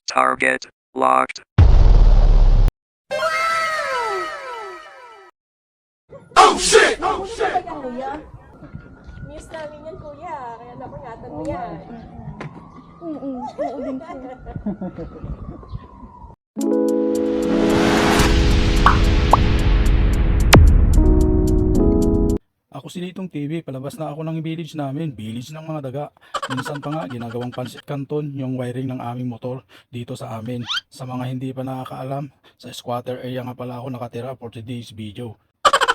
Target locked. Oh shit! Oh Ano shit! ba yan, kuya? Miss namin yan, kuya. Kaya dapat ingatan mo yan. Oo din po. Ako si Litong TV, palabas na ako ng village namin, village ng mga daga. Minsan pa nga, ginagawang pansit canton yung wiring ng aming motor dito sa amin. Sa mga hindi pa nakakaalam, sa squatter area nga pala ako nakatira for today's video.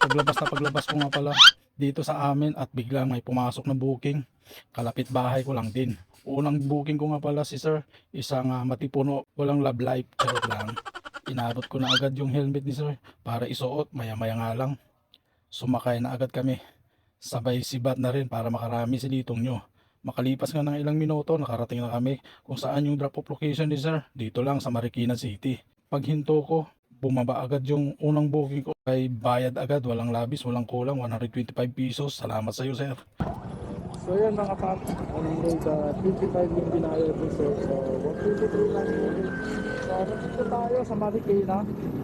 Paglabas ko nga pala dito sa amin at biglang may pumasok na booking. Kalapit bahay ko lang din. Unang booking ko nga pala si sir, isang matipuno, walang love life, charot lang. Inabot ko na agad yung helmet ni sir para isuot, maya-maya nga lang. Sumakay na agad kami. Sabay sibat na rin para makarami si litong nyo. Makalipas nga ng ilang minuto, nakarating na kami kung saan yung drop off location ni sir. Dito lang sa Marikina City. Paghinto ko, bumaba agad yung unang booking ko. Ay bayad agad, walang labis, walang kulang, 125 pesos. Salamat sa iyo sir. So yan mga paps, road 25 yung binayad ko sir. So 123 lang yun. So nandito tayo sa Marikina.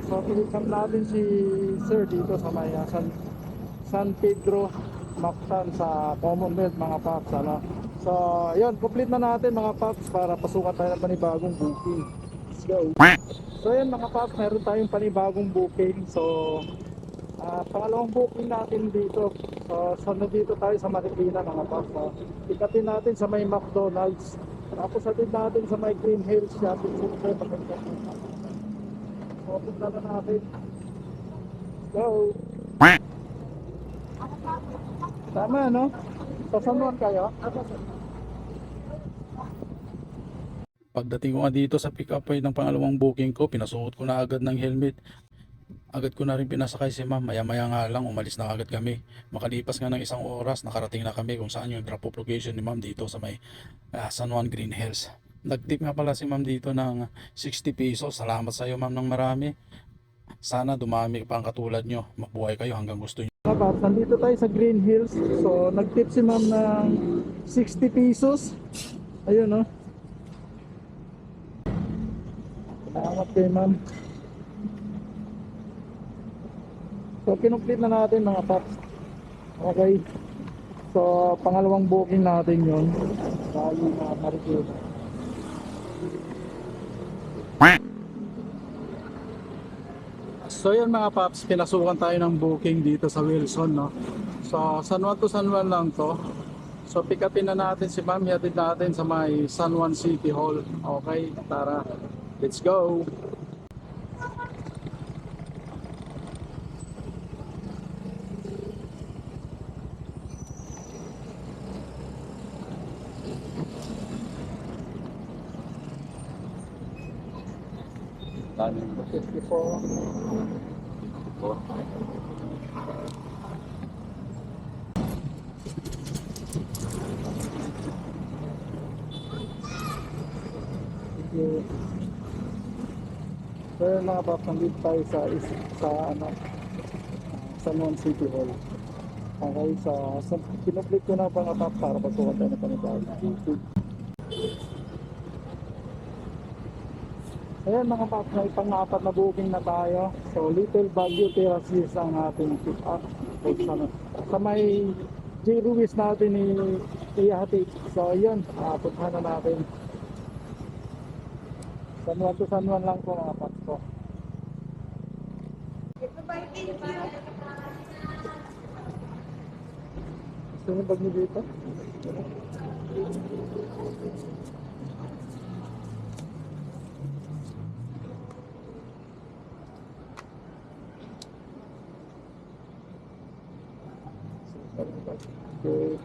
So pinigam natin si sir dito sa may San Pedro Mactan sa Commonwealth mga paps. Ano? So yun, complete na natin mga paps para pasukan tayo ng panibagong booking. Let's go. So yun mga paps, meron tayong panibagong booking. So pangalawang booking natin dito. So nandito tayo sa Marikina mga paps. Ikatin natin sa may McDonald's. Tapos atid natin sa may Green Hills Shopping Center. So punta na natin. Let's go. Tama no? Sasanuan kayo? Pagdating ko nga dito sa pick up point ng pangalawang booking ko, pinasuot ko na agad ng helmet. Agad ko na rin pinasakay si ma'am, maya-maya nga lang umalis na agad kami. Makalipas nga ng isang oras, nakarating na kami kung saan yung drop off location ni ma'am dito sa may San Juan Green Hills. Nagtip nga pala si ma'am dito ng 60 pesos. Salamat sa iyo ma'am ng marami. Sana dumami pa ang katulad nyo. Mabuhay kayo hanggang gusto nyo. Nandito tayo sa Green Hills. So nagtip si ma'am ng 60 pesos. Ayun no. Salamat kay ma'am. So kinumplete na natin mga paps. Okay. So pangalawang booking natin yun. Tayo na Marikina. So yun mga paps, pinasukan tayo ng booking dito sa Wilson no. So San Juan to San Juan lang to. So pick upin na natin si ma'am, hatid natin sa may San Juan City Hall. Okay, tara. Let's go. So yun mga paps, nandito tayo sa San Juan City Hall. Okay, sa pinuplit ko na mga paps para pasukan tayo na panibagong YouTube. Ayan mga paps, may pang-apat na booking na tayo. So Little Baguio Terraces ang ating pick up. Sa may J. Ruiz natin ni Ihatid. So yun, puntahan na natin. San Juan to San Juan lang po mga paps ko. Gusto niyo bag niyo dito? Okay.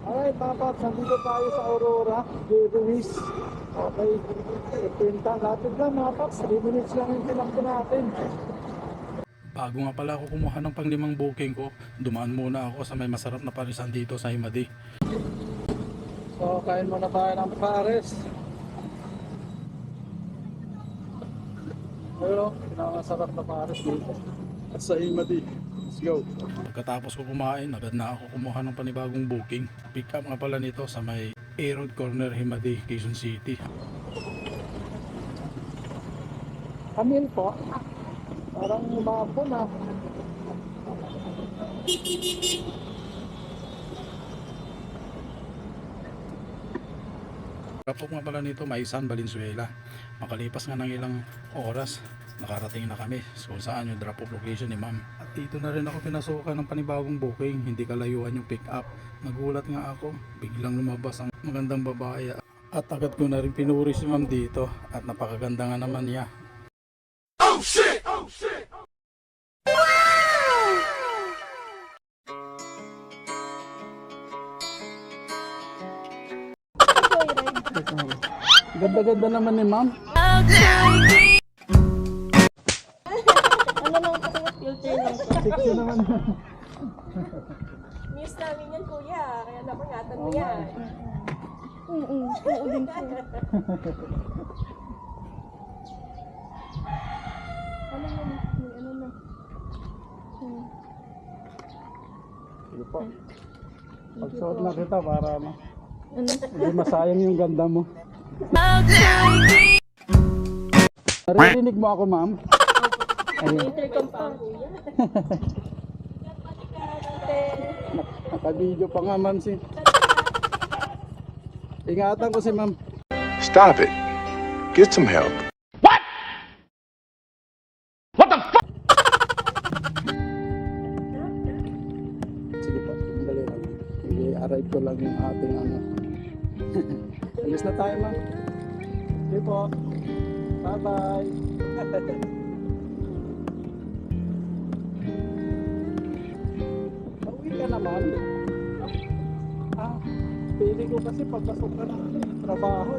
Alright mga paps, nandito tayo sa Aurora, Ruiz. Okay, pinta. Lapit lang mga paps, 3 minutes lang yung tinakbo natin. Bago nga pala ako kumuha ng panglimang booking ko, dumaan muna ako sa may masarap na parisan dito sa Himadi. So, kain muna tayo ng pares. Pero, pinakasarap na pares dito. At sa Himadi. Let's go. Pagkatapos ko kumain, agad na ako kumuha ng panibagong booking. Pick up nga pala nito sa may A-Road Corner, Himadi, Quezon City. Kamil po. Parang umapo na. Kapok nga pala nito, Maisan, Valenzuela. Makalipas nga ng ilang oras, nakarating na kami kung saan yung drop off location ni ma'am. At dito na rin ako pinasukan ng panibagong booking, hindi kalayuan yung pick up. Nagulat nga ako, biglang lumabas ang magandang babae. At agad ko na rin pinuri si ma'am dito at napakaganda nga naman niya. Oh shit! Oh shit! Ganda-ganda naman ni ma'am. Ano lang kasi yung filter lang to. Sexy naman. Miss namin yan kuya, kaya dapat ingatan mo yan. Oo din po. Ano na, may ano na. Sige po. Pagsuot na kita para ano, Ano? hindi masayang yung ganda mo. Narinig mo ako, ma'am? Ayun. Intercom pa kuya. Naka-video pa nga, ma'am. Ingatan ko si ma'am. Stop it. Get some help. Sige po, dali lang. I-arrive ko lang yung ating ano. Alis na tayo, ma'am. Sige po. Bye-bye. Pauwi ka naman. Ah, pili ko kasi pagpasok ka ng trabaho.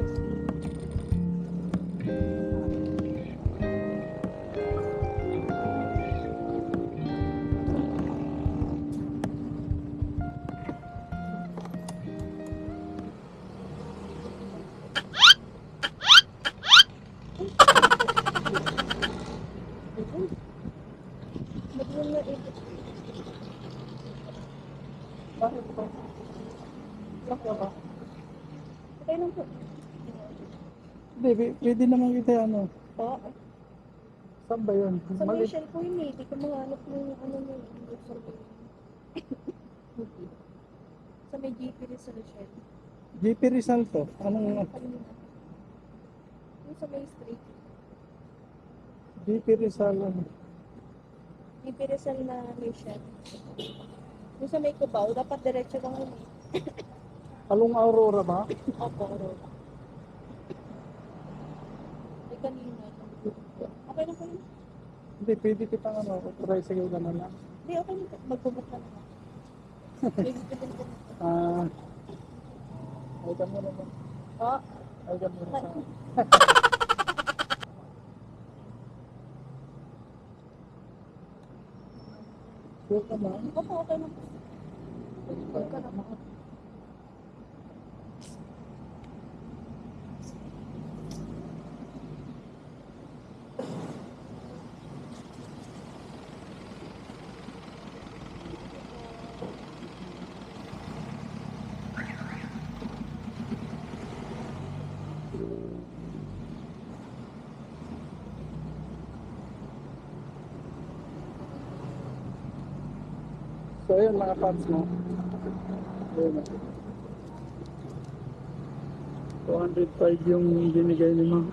Bakit po? Bakit ba? Okay lang po. Hindi, pwede naman kita ano. Po, Saan ba yun? sa Mali. Michelle po yun eh. Di ko mahanap mo yung ano mo. Sa may GP rin sa Michelle. GP Rizal to. Anong Yung sa may street. GP Rizal? Ano? GP Rizal na Michelle. Yung sa may Cubao, dapat diretso lang yun eh. Along Aurora ba? Opo, Aurora. Ay, kanina. Okay na po yun. Hindi, pwede kitang ano, tricycle ka na lang. Hindi, okay na po. Magbubot na naman. May bibigyan ko na po. Ay ka mo naman. Po, Ay ka mo naman. Sure ka na? opo, okay na po. Okay ka na po. So ayun mga paps mo. Ayun na. 205 yung binigay ni ma'am.